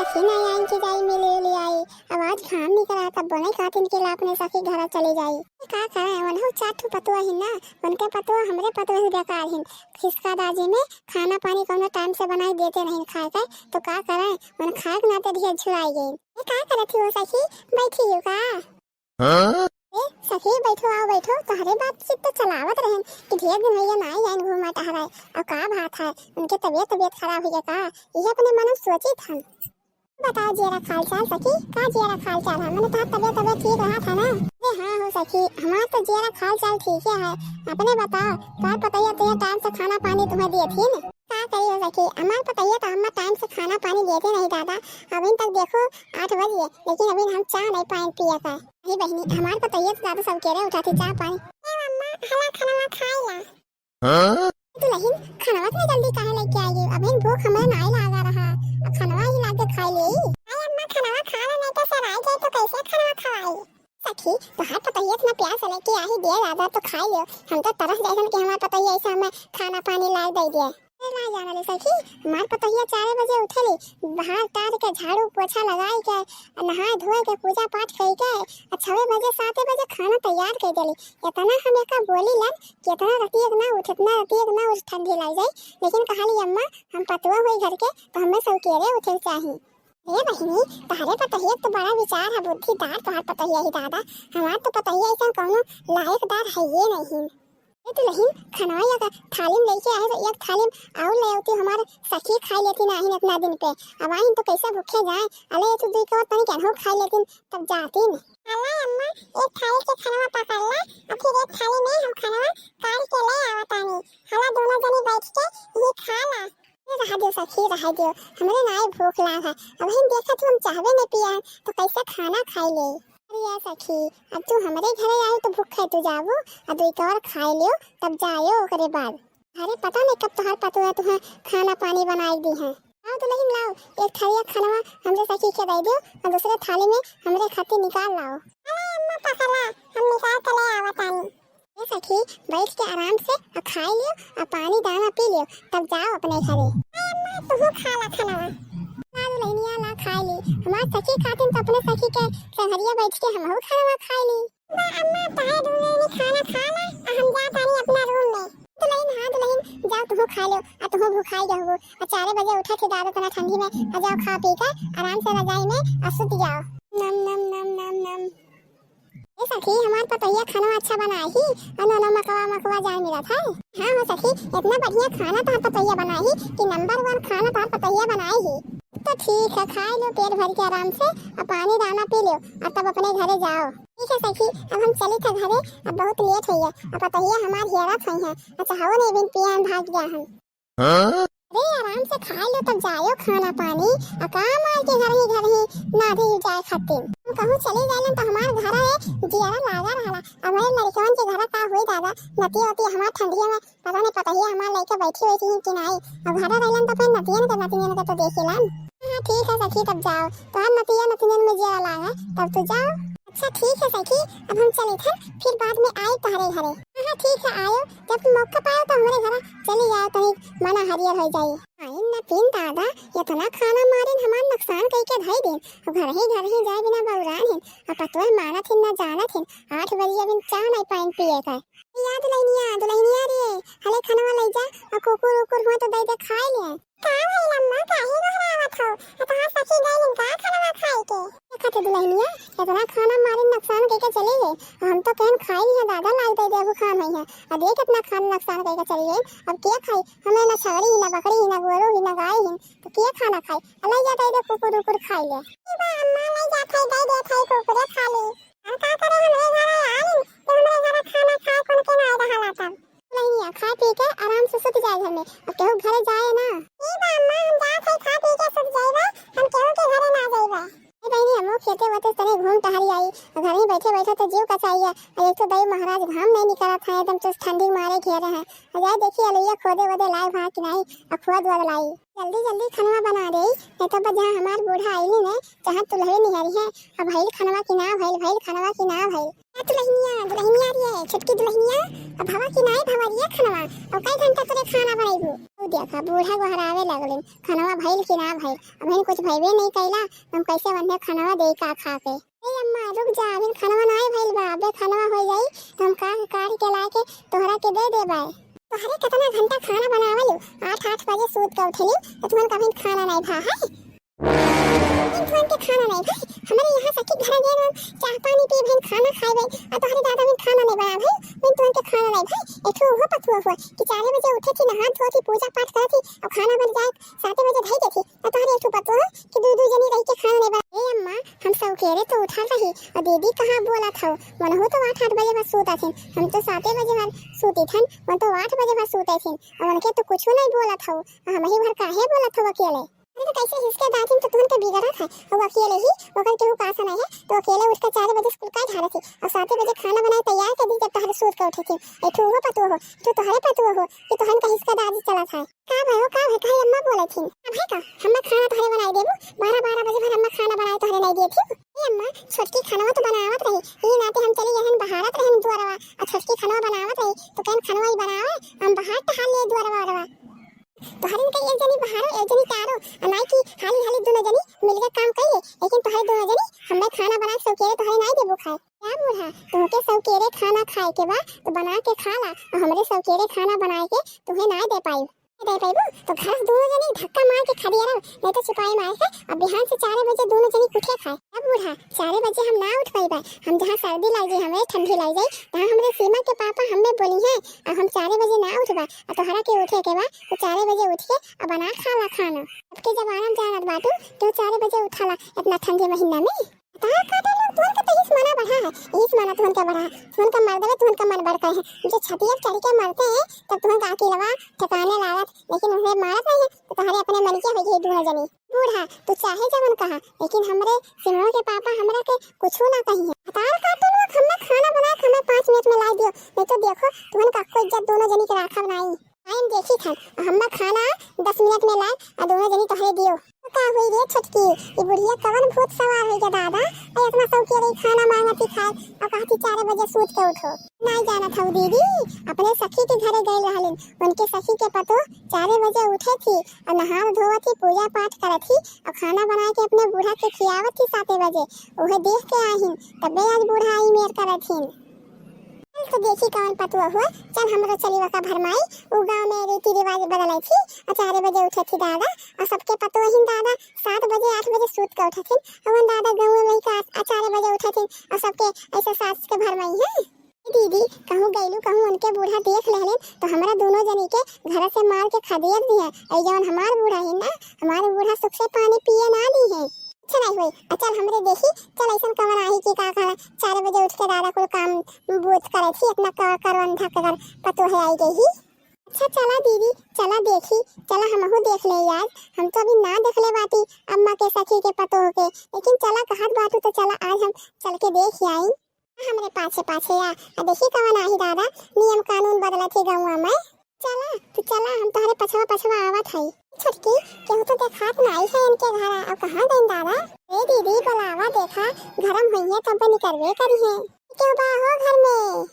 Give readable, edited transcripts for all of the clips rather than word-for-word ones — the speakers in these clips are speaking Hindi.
सखी नहीं आई कि जाई मिले ले आई। आवाज खाम निकला तब बने कातिन के लापने सखी घर चले जाई। का करे वन हो चाटू पतुआ ही ना, उनके पतुआ हमरे पतुआ से बेकार हिन। खिसका दाजी में खाना पानी कौनो टाइम से बनाई देते नहीं खाए के, तो का करे वन खाए के नाते ढेर छुड़ाई गई। का करत हो सखी, बैठी हो का? हां सखी बैठो आओ बैठो, तोहरे बातचीत तो चलावत रहन कि ढेर दिन भैया ना आई घूमा टहराए। और का बात है, उनके तबीयत खराब हो गया का? ये अपने मन सोची था। बताओ जेरा खाल चाल सखी, का जेरा खाल चाल है? मैंने तो तबीयत ठीक रहा था ना? अरे हाँ हो सखी, हमारा तो जेरा खाल चाल ठीक है। अपने बताओ, बात बताइए तो टाइम से खाना पानी तुम्हें दिए थी ना? का कही हो सखी, हमारे बताइए तो हम टाइम से खाना पानी देते नहीं दादा। अभी तक देखो 8 बजे, लेकिन अभी हम चाय नहीं पानी पिया का। नहीं बहनी, हमारे बताइए तो दादा सब कह रहे उठाते चाय पानी। मम्मा हला खाना खाएला। हां तो लेकिन खाना इतनी जल्दी काहे लेके आई? अभी भूख हमें नहीं लगा रहा, अब खाना ही लाके खा ले। अरे अम्मा खाना खा ले, नहीं तो सर आई जाए तो कैसे खाना खवाई? सखी तो हाथ पताइए इतना प्यास लेके आ ही दिया दादा तो खा लियो। हम तो तरस जैसन कि हमारे पताइए ऐसा हमें खाना पानी ला दे दिया। ना जाना ले सखी, हमारे पताइए 4 बजे उठली, बाहर तार के झाड़ू पोछा लगाई के, नहाए धोए के पूजा पाठ कई के, 6 बजे 7 बजे खाना तैयार कर देली। इतना हम एका बोली लन कि इतना रतियक ना उठ, इतना रतियक ना उठ, ठंडी लग जाए। लेकिन कहली अम्मा हम पतुआ हुई घर के तो हमें सौकेरे उठे चाहिए। ये बहिनी तारे पतहिया तो बड़ा विचार है, बुद्धिदार तोहार पतहिया ही दादा। हमार तो पतहिया ऐसा कौनो लायकदार है ये नहीं। ये तो नहीं खनवाई का थाली में लेके आए तो एक थाली और ले आती, हमारे सखी खाई लेती ना ही इतना दिन पे। अब आई तो कैसे भूखे जाए? अले ये तो दूध का तनी क्या हो खाई लेती तब जाती न। अल्लाह अम्मा एक थाली से खाना पका ला, और फिर एक थाली में हम खाना काट के ले आवतानी। हला दोनों जनी बैठ के ये खा ला। रहा दो सखी रहा दो, हमारे नाई भूख लगा है। अब हम देखा तो हम चाहवे नहीं पिया तो कैसे खाना खाई ले। अरे सखी अब तू हमारे घरे आई तो भूखे तू जाबो, अब एक और खाई लियो तब जायो ओकरे बाद। अरे पता नहीं कब तोहार पतुआ तुम्हें खाना पानी बनाई दी है। आओ तो लेकिन लाओ एक थाली खाना हमरे सखी के दे दो, और दूसरे थाली में हमरे खातिर निकाल लाओ। अरे अम्मा पकड़ा, हम निकाल के ले आवतानी। ये सखी बैठ के आराम से और खाई लियो और पानी दाना पी लियो तब जाओ अपने घरे। अम्मा तू खा ला खाना ना दुल्हनिया ला खा ली। हमार सखी खातिन तो अपने सखी के संगरिया बैठ के हम खाना खा ली। बा अम्मा ताहे दुल्हनी खाना खा ला, हम जा तानी अपना रूम में। दुल्हन हां दुल्हन जाओ तुम खा लो, और तुम भूखाई रहो। और 4 बजे उठा थे दादा तना ठंडी में, और जाओ खा पी के आराम से रजाई में और सुत जाओ। नम नम नम नम नम। ये सखी हमार पतैया खाना अच्छा बनाई ही, और मकवा जाए मेरा था। हाँ हो सखी इतना बढ़िया खाना तो पतैया बनाई कि नंबर 1 खाना तो पतैया बनाई ही। तो ठीक है खा लो पेट भर के आराम से, और पानी दाना पी लो और तब अपने घरे जाओ। ठीक है सखी अब हम चली थे घरे, अब बहुत लेट हो गया और पतैया हमार हेरा थई है। अच्छा हो नहीं बिन पिया भाग गया हम। हाँ? अरे आराम से खा लो तब जाओ खाना पानी, और काम आर के घर ही ना दे जाए खातिर। हम कहूँ चले जाए तो हमार घर है जियारा लागा रहला। अब हमारे लड़कन के घर का हुई दादा नती होती हमार ठंडिया में पता नहीं पतैया हमार लड़के बैठी हुई थी कि नहीं। अब घर रहलन तो फिर नतियन के तो देखेलन। हाँ ठीक है सखी तब जाओ, तो हम नतियन में जियारा लागा तब तो जाओ। अच्छा ठीक है सखी अब हम चले थे, फिर बाद में आए तुम्हारे घरे। हाँ ठीक है आयो, जब मौका पाओ तो हमारे घर चली जाओ तो मना हरियर हो जाइए। आई न पिन दादा ये तो ना खाना मारिन हमार नुकसान कई के धई दिन, और घर ही जाए बिना बौरान हिन, और पतवा माना थिन ना जाना थिन। 8 बजे अभी चाह नहीं पाइन पिए का। याद दुल्हनिया रे हले खाना ले जा, और कुकुर हुआ तो दे दे खाई ले। का भई लम्मा काहे घबरावत हो? तोहार सखी गइल का खाना खाई के? देखत दुल्हनिया इतना खाना मारिन नुकसान कई के चले गए। हम तो कहन खाई है दादा लाई दे देखो खान होई है, और देख कितना खाना नुकसान कई के चले गए। अब के खाई? हमें ना छगड़ी ही ना बकरी ही ना गोरू ही ना गाय ही, तो के खाना खाई? अलै जा दे कुकुर खाई ले। ई बा अम्मा ले जा थाई दे दे थाई कुकुर खा ले। हम का करे हमरे घर आइन तो हमरे घर खाना खाए कोन के ना रहला तब। नहीं खा पी के आराम से सुत जाए घर में, अब केहू घरे जाए ना। ई बा अम्मा हम जा थाई खा पी के सुत जाइबा, हम केहू के घरे ना जाइबा। ए बहिनी हमो खेते वते तने घूम टहरी आई, घर ही बैठे बैठे तो जीव कचाइया। और एक तो दई महाराज घाम नहीं निकला था एकदम तो ठंडी मारे घेरे हैं। जाए देखिए अलैया खोदे वदे लाए वहां कि नहीं, और खोद वद लाई। जल्दी जल्दी खनवा बना दे, नहीं तो बस जहाँ हमार बूढ़ा आईली ने जहाँ तुलहवे निहारी है। अब भइल खनवा की ना भइल, भइल खनवा की ना भइल। दुल्हनिया दुल्हनिया रही है, छोटकी दुल्हनिया। अब हवा की नाई भवरिया खनवा। अब कई घंटा तोरे खाना बनाईबू। ओ देखा बूढ़ा गोहरावे लगलिन, खनवा भइल की ना भइल। अब हम कुछ भइबे नहीं कइला, हम कैसे बंधे खनवा दे का खा के। ए अम्मा रुक जा, अभी खनवा नाई भइल बा। अबे खनवा हो जाई तो हम काट के ला के तोहरा के दे देबे। तोहरे कितना घंटा खाना बनावलू, 8 बजे सूत के उठली तो तुमन कभी खाना नहीं भा है। तुमन के खाना नहीं भाई, हमारे यहाँ सखी घर गए हम चाय पानी पी भाई खाना खाए भाई, और तोहरे दादा भी खाना नहीं बना भाई। मैं तुमन के खाना नहीं भाई। एठो हो पतुआ हुआ कि 4 बजे उठे थी, नहा धो थी, पूजा पाठ कर थी और खाना बन जाए 7 बजे धई देती। और तोहरे एठो पतुआ कि दू जनी रह के खाना नहीं बना। ए अम्मा हम सब केरे तो उठा रही और दीदी कहां बोला था मन हो तो 8 बजे बस सोता थी। हम तो 7 बजे भर सोती थन, मन तो 8 बजे भर सोते थी और उनके तो कुछ नहीं बोला था। हम ही भर काहे बोला था अकेले। अरे तो कैसे हिसके दातिन तो तुमन के बिगड़ा था और अकेले ही ओकर केहू का आसा नहीं है तो अकेले उठ के 4 बजे स्कूल का झाड़ा थी और 7 बजे खाना बनाए तैयार कर दी जब तोहरे सूत के उठी थी। एठो हो पतुआ हो तो तोहरे पतुआ हो कि तोहन का हिसका दादी चला था। का भयो का है काहे अम्मा बोले थी। अब है का हम खाना तोहरे बनाई देबू। 12 बजे भर हम खाना बनाए तोहरे नहीं दी थी। ए अम्मा छोटकी खाना तो बनावत रही, ई नाते हम चली यहन बहारत रहन दुआरवा और छोटकी खाना बनावत रही तो कौन खाना ही बनावे हम बहार टहाल ले दुआरवा। तोहरे के एक जनी बहारो एक जनी तारो अनाई की हाली हाली दोनों जनी मिलके काम कइले, लेकिन तोहरे दोनों जनी हमें खाना बना के सौकेरे तोहरे नहीं देबू खाए। क्या बूढ़ा तोहके सौकेरे खाना खाए के बा तो बना के खा ला और हमरे सौकेरे खाना बनाए के तुम्हें ना दे पाई तो घर दोनों जनी धक्का मार के खा दिया रहो, नहीं तो छुपाई मार के अब बिहान से 4 बजे दोनों जनी उठे खाए। अब बूढ़ा 4 बजे हम ना उठ पाई, हम जहाँ सर्दी लग जाए हमें ठंडी लग जाए वहाँ हमरे सीमा के पापा हमें बोली है और हम 4 बजे ना उठबा और तोहरा के उठे के बा तो 4 बजे उठ के और बना खाला खाना। अब के जब आराम जानत बाटू तो 4 बजे उठाला इतना ठंडे महीना में। तार काटे लोग तुमन के तो इस मना बढ़ा है, इस मना तुमन का बढ़ा, तुमन का मर देवे तुमन का मन बढ़ गए है। जो छतिया चढ़ के मरते हैं तब तुमन का आकी लवा ठिकाने लागत, लेकिन उन्हें मारत नहीं है तो तुम्हारे अपने मन के हो गई दोनों जनी। बूढ़ा तू चाहे जवन कहा लेकिन हमरे सिमरो के पापा हमरा के कुछ ना कही है। तार काटे लोग हमें खाना बना के हमें 5 मिनट में ला दियो, नहीं तो देखो तुमन का कोई इज्जत दोनों जनी के राखा बनाई। टाइम देखी था हमें खाना 10 मिनट में लाए और दोनों जनी तोहरे दियो। का हुई रे छोटकी ये बुढ़िया कवन भूत सवार है दादा और इतना सौकेरे खाना मांगती खाए और कहती 4 बजे सूत के उठो। नहीं जाना था दीदी अपने सखी के घरे गए रहलिन, उनके सखी के पतो 4 बजे उठे थी और नहा धोवा थी, पूजा पाठ करत थी और खाना बना के अपने बूढ़ा के खियावत थी 7 बजे। उहे देख के आहिन तबे आज बूढ़ा आई मेर करथिन। तो देखी कौन पतुआ हुआ चल हमरो चली वका भरमाई। उ गांव में रीति रिवाज बदलाई थी और 4 बजे उठे थी दादा और सबके पतुआ हिन दादा 7 बजे 8 बजे सूत के उठे थी और दादा गांव में का 4 बजे उठे थी और सबके ऐसे सास के भरमाई है। दीदी कहूँ गईलू कहूँ उनके बूढ़ा देख लेहले तो हमारा दोनों जनी के घर से मार के खदेड़ दी है। ऐ जवन हमार बूढ़ा है ना हमारे बूढ़ा सुख से पानी पिए ना दी है। अच्छा नहीं हुई चल हमरे देखी चल ऐसा कवन आई की का 4 बजे उठ के दादा को काम बूथ करे थी इतना करवन धक कर पतो है आई गई। अच्छा चला दीदी चला देखी चला हमहू देख ले यार, हम तो अभी ना देख ले बाटी अम्मा के सखी के पतो के, लेकिन चला कहत बाटू तो चला आज हम चल के देख आई। हमरे पाछे पाछे या देखी कवन आई दादा नियम कानून बदला थी गाँव में। चला तो चला हम तुम्हारे पछवा पछवा आवत है। छोटकी केहू तो देखात नहीं है इनके घर अब कहाँ गई दादा। ए दीदी बुलावा देखा गरम हुई है तब निकलवे करी है। क्यों बा हो घर में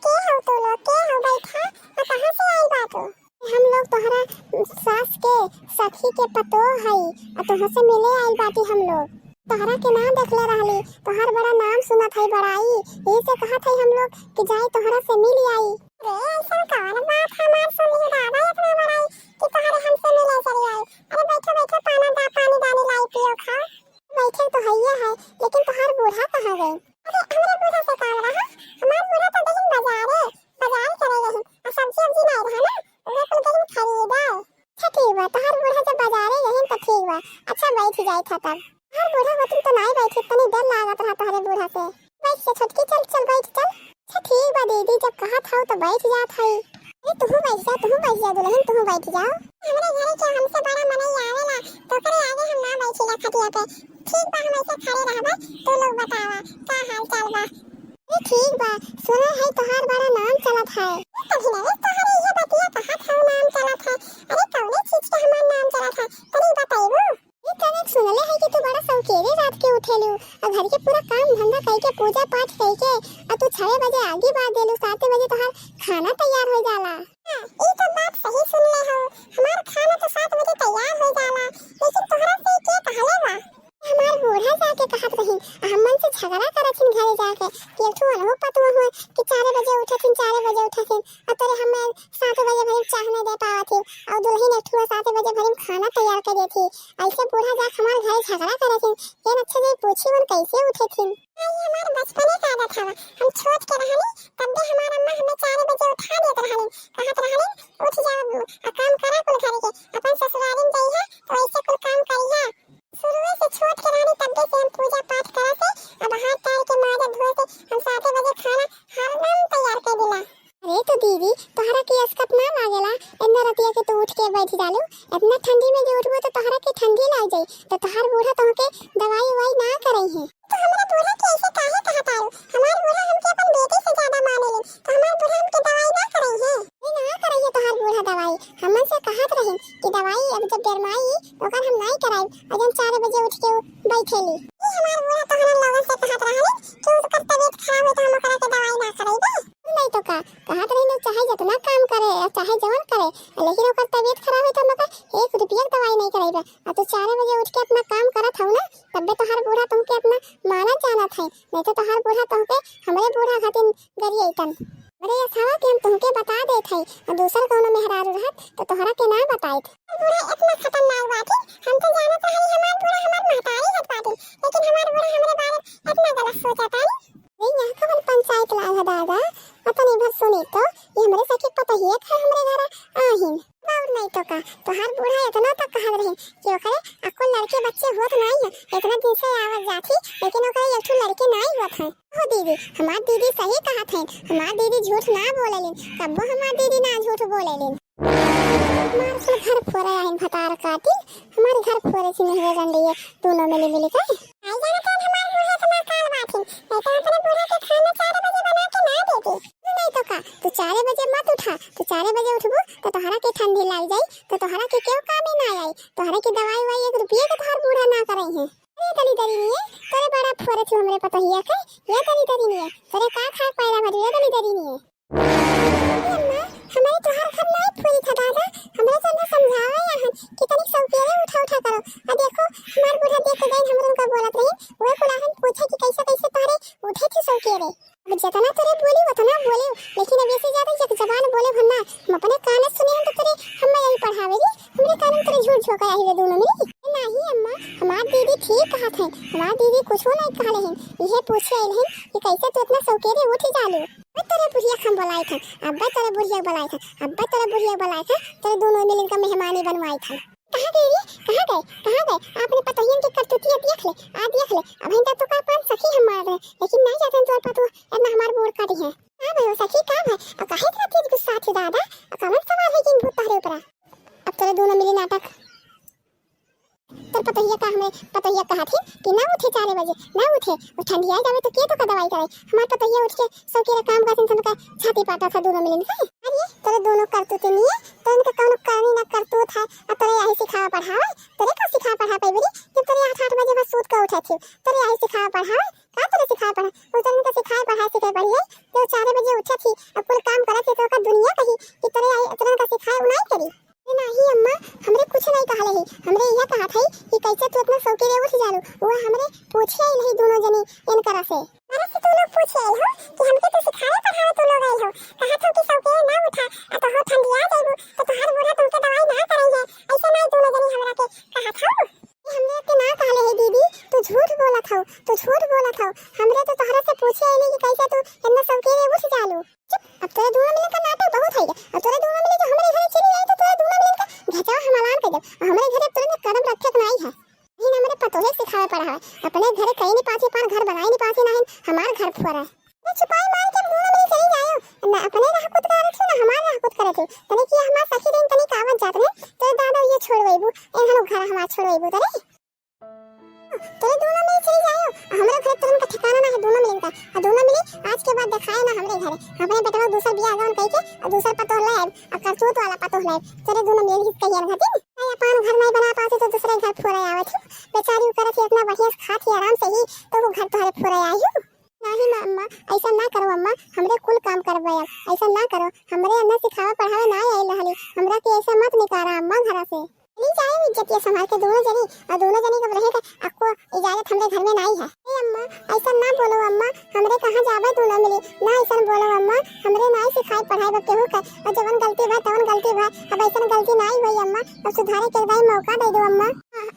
के हो तो लोग के हो बैठा और कहाँ से आई बात। हम लोग तोहरा सास के सखी के पतो है और तोहरा से मिले आई बाटी। हम लोग तोहरा के नाम देख ले रहली तोहर बड़ा नाम सुनत है बड़ाई यही से कहा था हम लोग कि जाई तोहरा से मिल आई। अरे ऐसा कौन बात हमार सुनी दादा इतना बड़ाई कि तोहरे हमसे मिले चली आई। अरे बैठो बैठो पानी दानी लाई पियो खाओ। बैठे तो है लेकिन तोहर बूढ़ा कहाँ गए। अरे हमरे बूढ़ा से काम रहा हमार बूढ़ा तो देखिन बाजार करे गए और सब्जी नहीं रहा ना उहे कुल गई खरीदा। अच्छा ठीक बा तोहर बूढ़ा जब बाजारे गए तो ठीक बा अच्छा बैठ जाई था तब। हर बूढ़ा होती तो नहीं बैठी तनी डर लागत रहा तोहरे बूढ़ा से। बैठ से छोटकी चल बैठ चल। अच्छा ठीक बा दीदी जब कहा था तो बैठ जात है। अरे तू बैठ जा दुल्हन तू बैठ जाओ। हमरे घरे के हमसे बड़ा मनई आवेला तो करे आगे हम ना बैठीला खटिया पे। ठीक बा हम ऐसे खड़े रहबा तो लोग बतावा का हाल चाल बा। अरे ठीक बा सुना है तोहार बड़ा नाम चलत है। तभी नहीं तोहरे ये बतिया कहा था नाम चलत है अरे कौने चीज के हमार नाम चला था तनी बताइबो। ये तने सुनले है कि तू बड़ा सौकेरे रात के उठेलू और घर के पूरा काम धंधा कई के पूजा पाठ कई के और तू 6 बजे आगे बात देलू 7 बजे तोहार खाना तैयार हो जाला। ई तो बात सही सुनले हो, हमार खाना तो 7 बजे तैयार हो जाला, लेकिन तोहरा से के कहले बा हमार बूढ़ा जाके कहत रही हमन से झगड़ा करथिन घरे जाके कि तू अनहो पतवा हो कि 4 बजे उठथिन 4 बजे उठथिन और तोरे हमें 7 बजे भरी चाह नहीं दे पावत और दुल्हन अठुआ 7 बजे भरी खाना तैयार कर देती। ऐसे बूढ़ा जाके हमार घरे झगड़ा करथिन ये अच्छा जे पूछी मन कैसे उठथिन। आई हमार बचपने का आदत हवा, हम छोट के रहनी तब भी हमार अम्मा हमें 4 बजे उठा देत रहनी, कहत रहनी उठ जाओ आ काम करा कुल घर के अपन ससुराल में जइहा तो ऐसे कुल काम करिहा। शुरू से छोट के रहनी तब से हम पूजा पाठ करत से अब हाथ पैर के माजा धोए से हम 7 बजे खाना हरदम तैयार कर दिला। अरे तो दीदी तोहरा के अस्कत ना लागेला इतना रतिया के तू उठ के बैठ जालू, इतना ठंडी में जो उठबो तो तोहरा के ठंडी लग जाई तो तोहार बूढ़ा तोहके दवाई ववाई ना करई है। तो हमरा बूढ़ा के ऐसे काहे कहत आयो, हमार बूढ़ा हमके अपन बेटे से ज्यादा मानेले तो हमार बूढ़ा हमके दवाई ना करई है। नहीं ना करई है तोहार बूढ़ा दवाई, हमन से कहत रही कि दवाई अब जब बेरमाई ओकर हम नहीं कराई और जब 4 बजे उठ के बैठेली। ई हमार बूढ़ा तोहरा लोगन से कहत रहले कि उसका तबीयत खराब हो तो हम ओकरा के दवाई ना करई दे। नहीं तो का कहत रही चाहे जितना काम करे चाहे जवन करे लेकिन ओकर तबीयत खराब है तो हम 1 रुपया दवाई नहीं कराई और तू 4 बजे उठ के अपना काम करत हौ ना तबे तोहार बूढ़ा तुमके अपना माना जानत है, नहीं तो तोहार बूढ़ा तुमके हमरे बूढ़ा खातिर गरियतन। अरे अथवा कि हम तुमके बता देत हई और दूसर कोनो मेहरारू रहत तो तोहरा के ना बताइत। बूढ़ा इतना खतरनाक बात हम तो जानत हई हमार बूढ़ा हमार महतारी हत बात लेकिन हमार बूढ़ा हमरे बारे इतना गलत सोचत है। नहीं यहाँ का पंचायत लाल है दादा अपनी बस सुनी तो ये हमरे सखी पता ही है हमरे घर आहिन और नहीं तो का तोहार बूढ़ा इतना तक कहत रही कि ओकरे अकुल लड़के बच्चे होत नहीं है इतना दिन से आवत जाती लेकिन ओकरे एकठो लड़के नहीं होत है। ओ दीदी हमार दीदी सही कहत है, हमार दीदी झूठ ना बोलेलिन कब्बो हमार दीदी ना झूठ बोलेलिन। हमार से घर फोरे आहिन भतार कातिल हमारे घर फोरे से नहीं रन लिए दोनों मिली के आई जाना तो हमार बूढ़ा इतना काल बाथिन मैं तो अपने बूढ़ा के खाना 4 बजे बना के ना देती। नहीं तो का तू 4 बजे मत उठा, तू 4 बजे उठबो तो तोहरा के ठंडी लग जाई तो तोहरा के क्यों काम ही ना आई, तोहरा की दवाई वाई 1 रुपया के तोहर बूढ़ा ना करई है। ये तनी तरी नहीं है तोरे बड़ा फोरे छू हमरे पता ही है के ये तनी तरी नहीं है तोरे का खा पाएला भरी ये तनी तरी नहीं है। अम्मा हमारे तोहर घर नहीं पूरी था दादा हमरे से ना समझावे यहाँ कि तनी सौकेरे उठा उठा करो और देखो हमार बूढ़ा देख के गई हमरे उनका बोलत रही वो कुलाहन पूछे कि कैसे कैसे तोरे उठे थी सौकेरे। अब जितना तोरे बोली उतना बोले लेकिन अब ऐसे ज्यादा जब जबान बोले भन्ना हम अपने कान सुने हम तो तेरे हम यही पढ़ावेगी हमरे कान में तेरे झूठ झोंका आई दोनों में। नहीं अम्मा हमार दीदी ठीक कहत है, हमार दीदी कुछ नहीं कहले हैं ये पूछे आइल हैं कि कैसे तू इतना सौकेरे उठी जालू। मैं तेरे बुढ़िया खम बुलाई था अब्बा तेरे बुढ़िया बुलाई था अब्बा तेरे बुढ़िया बुलाई था तेरे दोनों मिलकर का मेहमानी बनवाई था। कहाँ गई कहाँ गए आपने पतोहियन की करतूतियां देख ले आ देख ले अब हिंदा तो का पान सखी हम मार रहे लेकिन नहीं जाते तोर पतो इतना हमार बोर काटी है। हां भाई सखी का है और काहे इतना तेज गुस्सा थी दादा कमर सवार है कि भूत तारे ऊपर अब तेरे दोनों मिली नाटक तो पतोहिया का हमें पतोहिया कहा थी कि ना उठे 4 बजे ना उठे और ठंडी आई जावे तो के तो का दवाई करे हमार पतोहिया उठ के सब के काम करते सन का छाती पाटा था दोनों मिलन से। अरे तेरे दोनों करतूते नहीं है तो इनका कौन करनी ना करतूत है और तेरे यही सिखावा पढ़ावे तेरे का सिखा पढ़ा पाई बड़ी जब तेरे 8 बजे बस सूत का उठा थी तेरे यही सिखावा पढ़ावे का तेरे सिखा पढ़ा उस दिन का सिखाए पढ़ा सिखाए पढ़ी तो 4 बजे उठा थी अब कुल काम करा थी तो का दुनिया कही कि तेरे यही इतना का सिखाए नहीं करी। नहीं अम्मा हमरे कुछ नहीं कहले ही हमरे यह कहा था कि कैसे तू इतना सौकेरे उठ जालू वो हमरे पूछे ही नहीं दोनों जनी इनकरा से अरे से तू लोग पूछे हो कि हमके तो सिखाए पढ़ाए तू लोग आइल हो कहा था कि सौकेरे ना उठा तो हो ठंडी आ जाइबू तो तोहार बूढ़ा तुमके दवाई ना करई है ऐसे नहीं दोनों जनी हमरा के कहा था हमरे के ना कहले है दीदी तू झूठ बोलत हो तू झूठ बोलत हो हमरे तो तोहरा से पूछे ही नहीं कि कैसे तू इतना सौकेरे उठ जालू। अब तेरे दोनों मिलन का नाटक बहुत है और तेरे दोनों मिलन जो हमरे घरे चली आई तो तेरे दोनों मिलन का घचाओ हम ऐलान कर दे हमरे घरे तुरंत कदम रखे नहीं है लेकिन हमरे पतोहे सिखावे पड़ा है अपने घरे कहीं नहीं पाछे पर घर बनाई नहीं पाछे नहीं हमार घर फोरा मैं छुपाई मार के दोनों मिलन चली जायो ना अपने रह खुद करे थे ना हमार रह खुद करे थे तने कि हमार सखी दिन तने कावत जात रे तो दादा ये छोड़ वईबू एहनो घर हमार छोड़ वईबू तरे। तेरे दोनों मिली चली जाओ, हमारे घर तुरंत का ठिकाना ना है दोनों मिली का, और दोनों मिली आज के बाद दिखाए ना हमरे घर, हमरे बेटवा दूसर बियाह गवन कह के और दूसर पतोह ले और करतूत वाला पतोह ले, तेरे दोनों मिली हित कहियर घटी नहीं, अपन घर नहीं बना पाते तो दूसरे घर फोरे आवत हूँ, बेचारी करत ही इतना बढ़िया खात ही आराम से ही तो वो घर तुम्हारे फोरे आई हूँ। नहीं अम्मा, ऐसा ना करो अम्मा, हमरे कुल काम करबे, ऐसा ना करो, हमरे अंदर सिखावे पढ़ावे ना आई रहली, हमरा के ऐसा मत निकारा अम्मा घर से, नहीं जाए इज्जत ये संभाल के दोनों जनी, और दोनों जनी कब रहेगा आपको इजाजत हमरे घर में नहीं है। ए अम्मा ऐसा ना बोलो अम्मा, हमरे कहां जावे दोनों मिली, ना ऐसा बोलो अम्मा, हमरे नहीं सिखाई पढ़ाई बके हो कर, और जवन गलती भा तवन गलती भा, अब ऐसा गलती नहीं हुई अम्मा, अब सुधारे के एक दाई मौका दे दो अम्मा।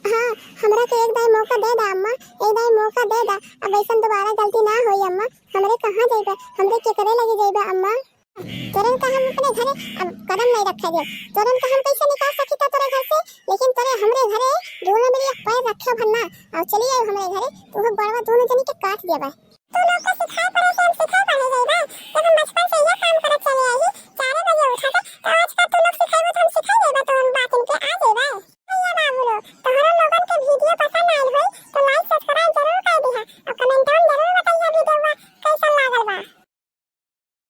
हां हमरा के एक दाई मौका दे दा अम्मा, एक दाई मौका दे दा, अब ऐसा दोबारा गलती ना होई अम्मा, हमरे कहां जाइबे, हमरे के करे लगी जाइबे अम्मा, तुरंत का हम अपने घरे अब कदम नहीं रखे दे, तुरंत का हम कैसे निकाल सकी ता तोरे घर से, लेकिन तोरे हमरे घरे दोनों मिली पैर रखे भन्ना और चली आई हमरे घरे, तो वो बड़वा दोनों जनी के काट देबे। तू लोग को सिखा पड़े से हम सिखा पड़े जाइबा, जब हम बचपन से ये काम करत चले आई, 4